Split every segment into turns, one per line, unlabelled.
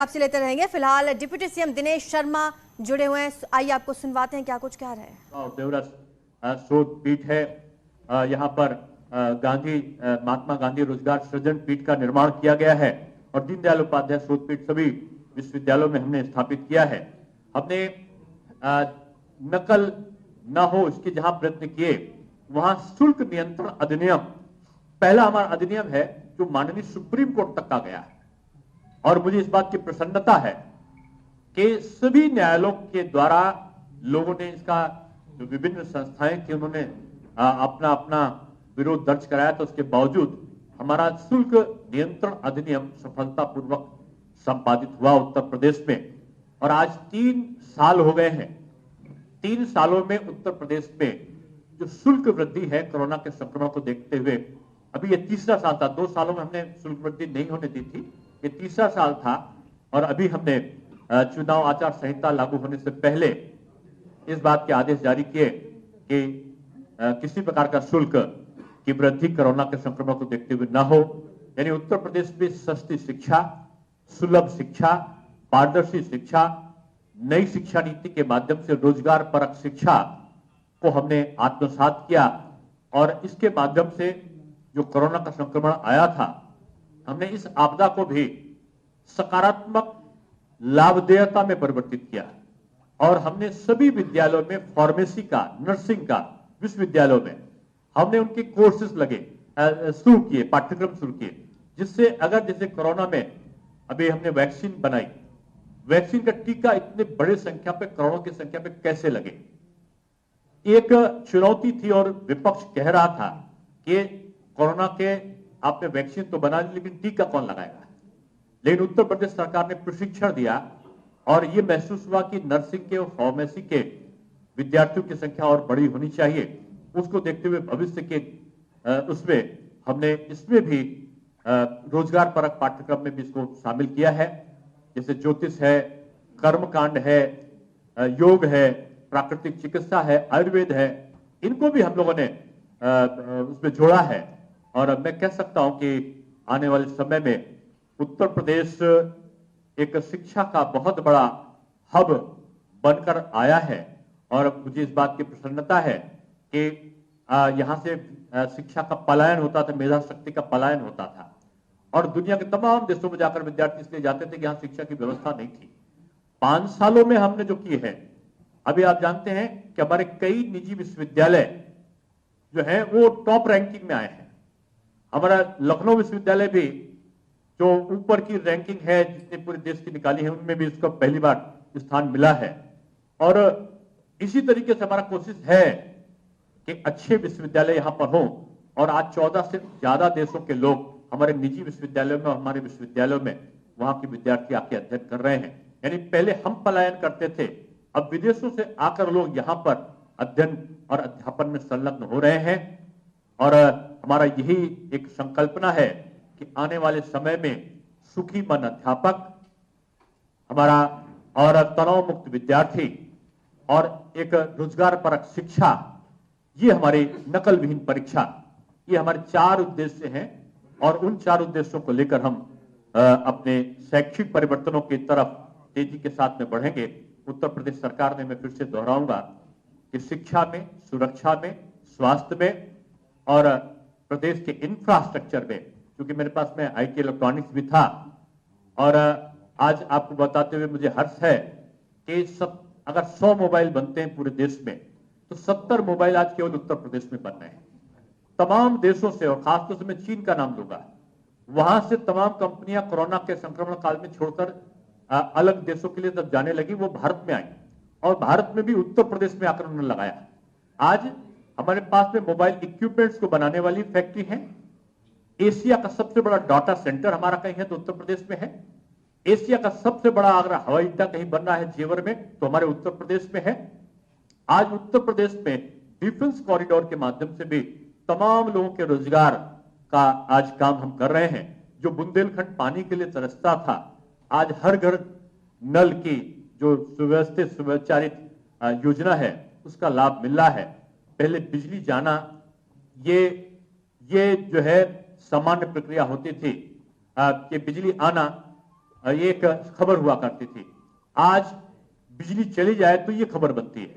आपसे लेते रहेंगे। फिलहाल डिप्टी सीएम दिनेश शर्मा जुड़े हुए हैं, आइए आपको सुनवाते हैं क्या कुछ कह रहे हैं।
देवरस शोध पीठ है। यहाँ पर महात्मा गांधी रोजगार सृजन पीठ का निर्माण किया गया है और दीनदयाल उपाध्याय शोध पीठ सभी विश्वविद्यालयों में हमने स्थापित किया है। हमने नकल न हो इसके जहां प्रयत्न किए वहां शुल्क नियंत्रण अधिनियम पहला हमारा अधिनियम है जो माननीय सुप्रीम कोर्ट तक आ गया है और मुझे इस बात की प्रसन्नता है कि सभी न्यायालयों के द्वारा लोगों ने इसका जो विभिन्न संस्थाएं थी उन्होंने अपना अपना विरोध दर्ज कराया, तो उसके बावजूद हमारा शुल्क नियंत्रण अधिनियम सफलतापूर्वक संपादित हुआ उत्तर प्रदेश में। और आज 3 साल हो गए हैं। 3 सालों में उत्तर प्रदेश में जो शुल्क वृद्धि है कोरोना के संक्रमण को देखते हुए, अभी ये तीसरा साल था। 2 सालों में हमने शुल्क वृद्धि नहीं होने दी थी, ये तीसरा साल था। और अभी हमने चुनाव आचार संहिता लागू होने से पहले इस बात के आदेश जारी किए कि किसी प्रकार का शुल्क की वृद्धि कोरोना के संक्रमण को देखते हुए न हो। यानी उत्तर प्रदेश में सस्ती शिक्षा, सुलभ शिक्षा, पारदर्शी शिक्षा, नई शिक्षा नीति के माध्यम से रोजगार परक शिक्षा को हमने आत्मसात किया और इसके माध्यम से जो कोरोना का संक्रमण आया था, हमने इस आपदा को भी सकारात्मक लाभदेयता में परिवर्तित किया और हमने सभी विद्यालयों में फार्मेसी का, नर्सिंग का, विश्वविद्यालयों में हमने उनके कोर्सेज शुरू किए, पाठ्यक्रम शुरू किए, जिससे अगर जैसे कोरोना में अभी हमने वैक्सीन बनाई, वैक्सीन का टीका इतने बड़े संख्या पे, करोड़ों की संख्या पे कैसे लगे, एक चुनौती थी और विपक्ष कह रहा था कि कोरोना के आपने वैक्सीन तो बना ली लेकिन टीका कौन लगाएगा। लेकिन उत्तर प्रदेश सरकार ने प्रशिक्षण दिया और यह महसूस हुआ कि नर्सिंग के और फार्मेसी के विद्यार्थियों की संख्या और बड़ी होनी चाहिए। उसको देखते हुए भविष्य के उसमें हमने इसमें भी रोजगार परक पाठ्यक्रम में भी इसको शामिल किया है, जैसे ज्योतिष है, कर्मकांड है, योग है, प्राकृतिक चिकित्सा है, आयुर्वेद है, इनको भी हम लोगों ने उसमें जोड़ा है। और मैं कह सकता हूं कि आने वाले समय में उत्तर प्रदेश एक शिक्षा का बहुत बड़ा हब बनकर आया है और मुझे इस बात की प्रसन्नता है कि यहां से शिक्षा का पलायन होता था, मेधा शक्ति का पलायन होता था और दुनिया के तमाम देशों में जाकर विद्यार्थी इसलिए जाते थे कि यहां शिक्षा की व्यवस्था नहीं थी। 5 सालों में हमने जो किए हैं, अभी आप जानते हैं कि हमारे कई निजी विश्वविद्यालय जो है वो टॉप रैंकिंग में आए हैं। हमारा लखनऊ विश्वविद्यालय भी जो ऊपर की रैंकिंग है जिसने पूरे देश की निकाली है, उनमें भी इसको पहली बार स्थान मिला है। और इसी तरीके से हमारा कोशिश है कि अच्छे विश्वविद्यालय यहां पर हों और आज 14 से ज्यादा देशों के लोग हमारे निजी विश्वविद्यालयों में और हमारे विश्वविद्यालयों में वहां के विद्यार्थी आके अध्ययन कर रहे हैं। यानी पहले हम पलायन करते थे, अब विदेशों से आकर लोग यहाँ पर अध्ययन और अध्यापन में संलग्न हो रहे हैं। और हमारा यही एक संकल्पना है कि आने वाले समय में सुखी मन अध्यापक हमारा और तनाव मुक्त विद्यार्थी और एक रोजगार परक शिक्षा, ये हमारी नकल विहीन परीक्षा, ये हमारे 4 उद्देश्य हैं और उन 4 उद्देश्यों को लेकर हम अपने शैक्षिक परिवर्तनों की तरफ तेजी के साथ में बढ़ेंगे। उत्तर प्रदेश सरकार ने, मैं फिर से दोहराऊंगा, कि शिक्षा में, सुरक्षा में, स्वास्थ्य में और प्रदेश के इंफ्रास्ट्रक्चर में, क्योंकि मेरे पास में आईटी इलेक्ट्रॉनिक्स भी था और आज आपको बताते हुए मुझे हर्ष है कि अगर 100 मोबाइल बनते हैं पूरे देश में तो 70 मोबाइल आज केवल उत्तर प्रदेश में बन रहे हैं। तमाम देशों से और खासतौर से मैं चीन का नाम लूंगा, वहां से तमाम कंपनियां कोरोना के संक्रमण काल में छोड़कर अलग देशों के लिए जब जाने लगी वो भारत में आई और भारत में भी उत्तर प्रदेश में आकर उन्होंने लगाया। आज हमारे पास में मोबाइल इक्विपमेंट्स को बनाने वाली फैक्ट्री है। एशिया का सबसे बड़ा डाटा सेंटर हमारा कहीं है तो उत्तर प्रदेश में है। एशिया का सबसे बड़ा अगर हवाई अड्डा कहीं बन रहा है जेवर में तो हमारे उत्तर प्रदेश में है। आज उत्तर प्रदेश में डिफेंस कॉरिडोर के माध्यम से भी तमाम लोगों के रोजगार का आज काम हम कर रहे हैं। जो बुंदेलखंड पानी के लिए तरसता था, आज हर घर नल की जो सुव्यवस्थित सुव्यवचारित योजना है उसका लाभ मिल रहा है। पहले बिजली जाना ये जो है सामान्य प्रक्रिया होती थी कि बिजली आना ये एक खबर हुआ करती थी। आज बिजली चली जाए तो ये खबर बनती है।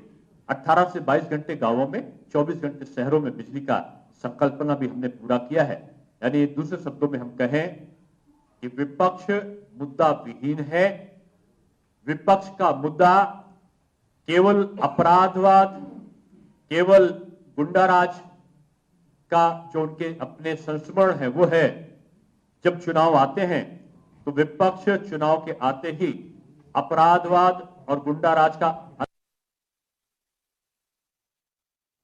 18 से 22 घंटे गांवों में, 24 घंटे शहरों में बिजली का संकल्पना भी हमने पूरा किया है। यानी दूसरे शब्दों में हम कहें कि विपक्ष मुद्दा विहीन है। विपक्ष का मुद्दा केवल अपराधवाद, केवल गुंडाराज का जो उनके अपने संस्मरण है वो है। जब चुनाव आते हैं तो विपक्ष चुनाव के आते ही अपराधवाद और गुंडाराज का।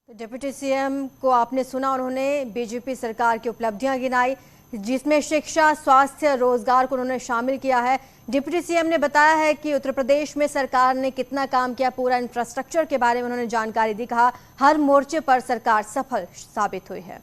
डिप्टी सीएम को आपने सुना, उन्होंने बीजेपी सरकार की उपलब्धियां गिनाई, जिसमें शिक्षा, स्वास्थ्य, रोजगार को उन्होंने शामिल किया है। डिप्टी सीएम ने बताया है कि उत्तर प्रदेश में सरकार ने कितना काम किया, पूरा इंफ्रास्ट्रक्चर के बारे में उन्होंने जानकारी दी। कहा हर मोर्चे पर सरकार सफल साबित हुई है।